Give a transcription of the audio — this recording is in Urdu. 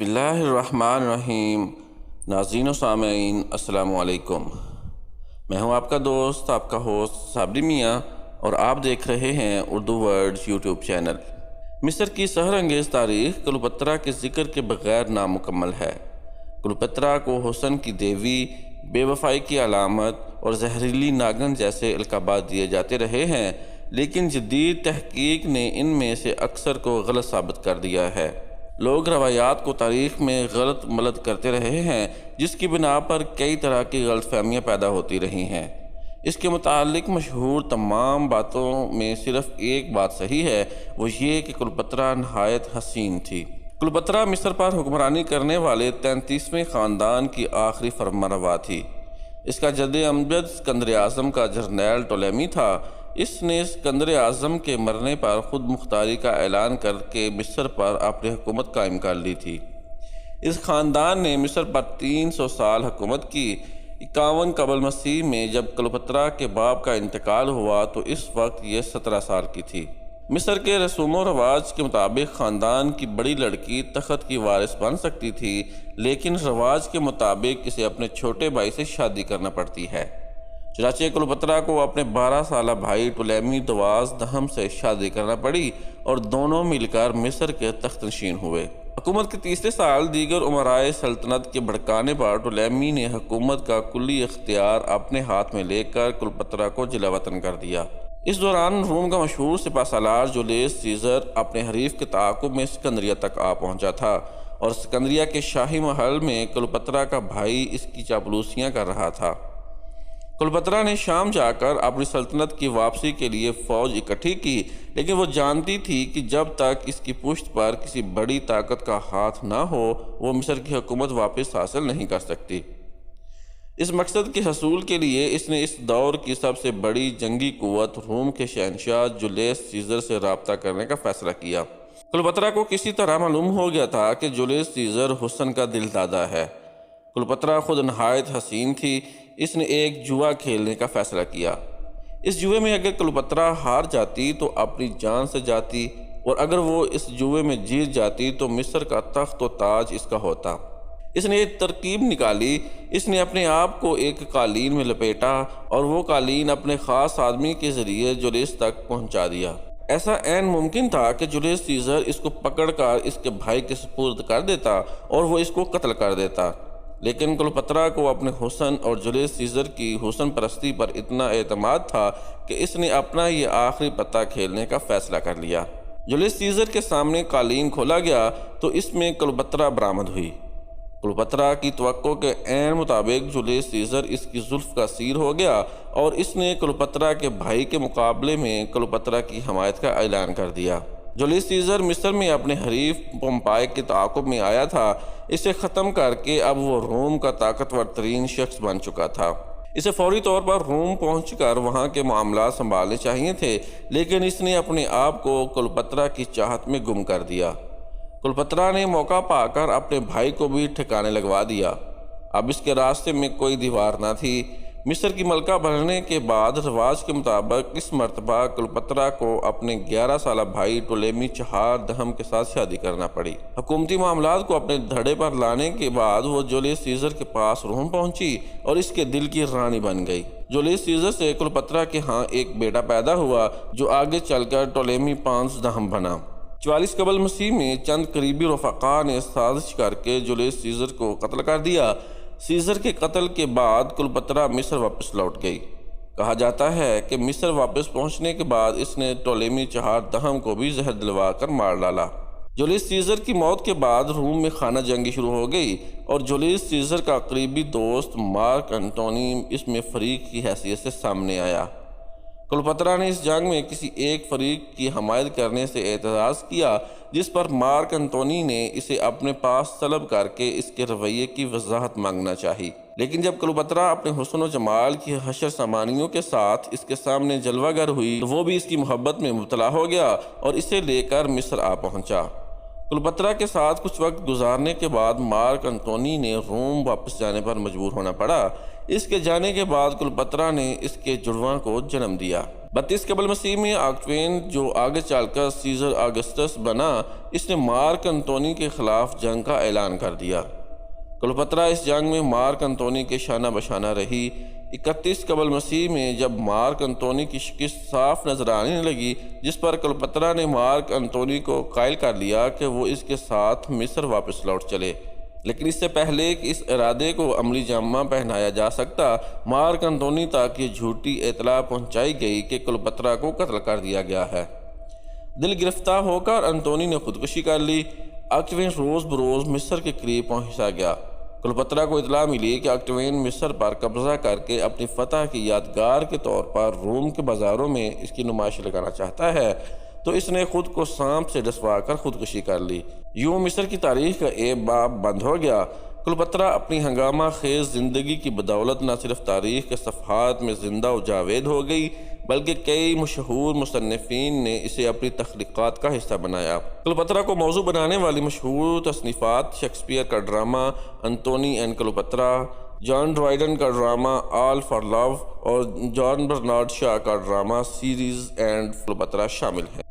بسم اللہ الرحمن الرحیم۔ ناظرین و سامعین السلام علیکم۔ میں ہوں آپ کا دوست، آپ کا ہوسٹ صابری میاں، اور آپ دیکھ رہے ہیں اردو ورڈز یوٹیوب چینل۔ مصر کی سحر انگیز تاریخ کلیوپاترا کے ذکر کے بغیر نامکمل ہے۔ کلیوپاترا کو حسن کی دیوی، بے وفائی کی علامت اور زہریلی ناگن جیسے القابات دیے جاتے رہے ہیں، لیکن جدید تحقیق نے ان میں سے اکثر کو غلط ثابت کر دیا ہے۔ لوگ روایات کو تاریخ میں غلط ملت کرتے رہے ہیں، جس کی بنا پر کئی طرح کی غلط فہمیاں پیدا ہوتی رہی ہیں۔ اس کے متعلق مشہور تمام باتوں میں صرف ایک بات صحیح ہے، وہ یہ کہ کلیوپاترا نہایت حسین تھی۔ کلیوپاترا مصر پر حکمرانی کرنے والے 33ویں خاندان کی آخری فرمانروا تھی۔ اس کا جد امجد اسکندر اعظم کا جرنیل ٹولیمی تھا۔ اس نے اسکندر اعظم کے مرنے پر خود مختاری کا اعلان کر کے مصر پر اپنی حکومت قائم کر لی تھی۔ اس خاندان نے مصر پر 300 سال حکومت کی۔ 51 قبل مسیح میں جب کلیوپاترا کے باپ کا انتقال ہوا تو اس وقت یہ 17 سال کی تھی۔ مصر کے رسوم و رواج کے مطابق خاندان کی بڑی لڑکی تخت کی وارث بن سکتی تھی، لیکن رواج کے مطابق اسے اپنے چھوٹے بھائی سے شادی کرنا پڑتی ہے۔ چنانچہ کلیوپاترا کو اپنے 12 سالہ بھائی ٹولیمی دوازدہم سے شادی کرنا پڑی اور دونوں مل کر مصر کے تخت نشین ہوئے۔ حکومت کے تیسرے سال دیگر امرائے سلطنت کے بھڑکانے پر ٹولیمی نے حکومت کا کلی اختیار اپنے ہاتھ میں لے کر کلیوپاترا کو جلا وطن کر دیا۔ اس دوران روم کا مشہور سپہ سالار جولیس سیزر اپنے حریف کے تعاقب میں اسکندریہ تک آ پہنچا تھا، اور اسکندریہ کے شاہی محل میں کلیوپاترا کا بھائی اس کی چاپلوسیاں کر رہا تھا۔ کلیوپاترا نے شام جا کر اپنی سلطنت کی واپسی کے لیے فوج اکٹھی کی، لیکن وہ جانتی تھی کہ جب تک اس کی پشت پر کسی بڑی طاقت کا ہاتھ نہ ہو، وہ مصر کی حکومت واپس حاصل نہیں کر سکتی۔ اس مقصد کے حصول کے لیے اس نے اس دور کی سب سے بڑی جنگی قوت روم کے شہنشاہ جولیس سیزر سے رابطہ کرنے کا فیصلہ کیا۔ کلیوپاترا کو کسی طرح معلوم ہو گیا تھا کہ جولیس سیزر حسن کا دل دادا ہے۔ کلیوپاترا خود نہایت حسین تھی۔ اس نے ایک جوا کھیلنے کا فیصلہ کیا۔ اس جوئے میں اگر کلیوپاترا ہار جاتی تو اپنی جان سے جاتی، اور اگر وہ اس جوئے میں جیت جاتی تو مصر کا تخت و تاج اس کا ہوتا۔ اس نے ایک ترکیب نکالی۔ اس نے اپنے آپ کو ایک قالین میں لپیٹا اور وہ قالین اپنے خاص آدمی کے ذریعے جولیس تک پہنچا دیا۔ ایسا عین ممکن تھا کہ جولیس سیزر اس کو پکڑ کر اس کے بھائی کے سپرد کر دیتا اور وہ اس کو قتل کر دیتا، لیکن کلیوپاترا کو اپنے حسن اور جولیس سیزر کی حسن پرستی پر اتنا اعتماد تھا کہ اس نے اپنا یہ آخری پتہ کھیلنے کا فیصلہ کر لیا۔ جولیس سیزر کے سامنے قالین کھولا گیا تو اس میں کلیوپاترا برآمد ہوئی۔ کلیوپاترا کی توقع کے عین مطابق جولیس سیزر اس کی زلف کا اسیر ہو گیا، اور اس نے کلیوپاترا کے بھائی کے مقابلے میں کلیوپاترا کی حمایت کا اعلان کر دیا۔ جولیس سیزر مصر میں اپنے حریف پومپائی کے تعاقب میں آیا تھا۔ اسے ختم کر کے اب وہ روم کا طاقتور ترین شخص بن چکا تھا۔ اسے فوری طور پر روم پہنچ کر وہاں کے معاملات سنبھالنے چاہیے تھے، لیکن اس نے اپنے آپ کو کلیوپاترا کی چاہت میں گم کر دیا۔ کلیوپاترا نے موقع پا کر اپنے بھائی کو بھی ٹھکانے لگوا دیا۔ اب اس کے راستے میں کوئی دیوار نہ تھی۔ مصر کی ملکہ بننے کے بعد رواج کے مطابق اس مرتبہ کلیوپاترا کو اپنے 11 سالہ بھائی ٹولیمی چہاردہم کے ساتھ شادی کرنا پڑی۔ حکومتی معاملات کو اپنے دھڑے پر لانے کے بعد وہ جولیس سیزر کے پاس روم پہنچی اور اس کے دل کی رانی بن گئی۔ جولیس سیزر سے کلیوپاترا کے ہاں ایک بیٹا پیدا ہوا جو آگے چل کر ٹولیمی 15 بنا۔ 44 قبل مسیح میں چند قریبی رفقا نے سازش کر کے جولیس سیزر کو قتل کر دیا۔ سیزر کے قتل کے بعد کلیوپاترا مصر واپس لوٹ گئی۔ کہا جاتا ہے کہ مصر واپس پہنچنے کے بعد اس نے ٹولیمی چہاردہم کو بھی زہر دلوا کر مار ڈالا۔ جولیس سیزر کی موت کے بعد روم میں خانہ جنگی شروع ہو گئی، اور جولیس سیزر کا قریبی دوست مارک انٹونی اس میں فریق کی حیثیت سے سامنے آیا۔ کلیوپاترا نے اس جنگ میں کسی ایک فریق کی حمایت کرنے سے اعتراض کیا، جس پر مارک انٹونی نے اسے اپنے پاس طلب کر کے اس کے رویے کی وضاحت مانگنا چاہی۔ لیکن جب کلیوپاترا اپنے حسن و جمال کی حشر سامانیوں کے ساتھ اس کے سامنے جلوہ گر ہوئی تو وہ بھی اس کی محبت میں مبتلا ہو گیا اور اسے لے کر مصر آ پہنچا۔ کلیوپاترا کے ساتھ کچھ وقت گزارنے کے بعد مارک انٹونی نے روم واپس جانے پر مجبور ہونا پڑا۔ اس کے جانے کے بعد کلیوپاترا نے اس کے جڑواں کو جنم دیا۔ 32 قبل مسیح میں آکٹوین جو آگے چل کر سیزر آگسٹس بنا، اس نے مارک انتونی کے خلاف جنگ کا اعلان کر دیا۔ کلوپترا اس جنگ میں مارک انتونی کے شانہ بشانہ رہی۔ 31 قبل مسیح میں جب مارک انتونی کی شکست صاف نظر آنے لگی، جس پر کلوپترا نے مارک انتونی کو قائل کر لیا کہ وہ اس کے ساتھ مصر واپس لوٹ چلے، لیکن اس سے پہلے کہ اس ارادے کو عملی جامہ پہنایا جا سکتا، مارک انتونی تک یہ جھوٹی اطلاع پہنچائی گئی کہ کلوپترا کو قتل کر دیا گیا ہے۔ دل گرفتار ہو کر انتونی نے خودکشی کر لی۔ آکٹوین روز بروز مصر کے قریب پہنچتا گیا۔ کلوپترا کو اطلاع ملی کہ آکٹوین مصر پر قبضہ کر کے اپنی فتح کی یادگار کے طور پر روم کے بازاروں میں اس کی نمائش لگانا چاہتا ہے، تو اس نے خود کو سانپ سے ڈسوا کر خودکشی کر لی۔ یوں مصر کی تاریخ کا ایک باب بند ہو گیا۔ کلوپترا اپنی ہنگامہ خیز زندگی کی بدولت نہ صرف تاریخ کے صفحات میں زندہ و جاوید ہو گئی، بلکہ کئی مشہور مصنفین نے اسے اپنی تخلیقات کا حصہ بنایا۔ کلوپترا کو موضوع بنانے والی مشہور تصنیفات شیکسپیئر کا drama Antony and Cleopatra, John Dryden کا ڈرامہ آل فار لو اور جان برنارڈ شاء کا ڈرامہ سیزر اینڈ کلوپترا شامل ہیں۔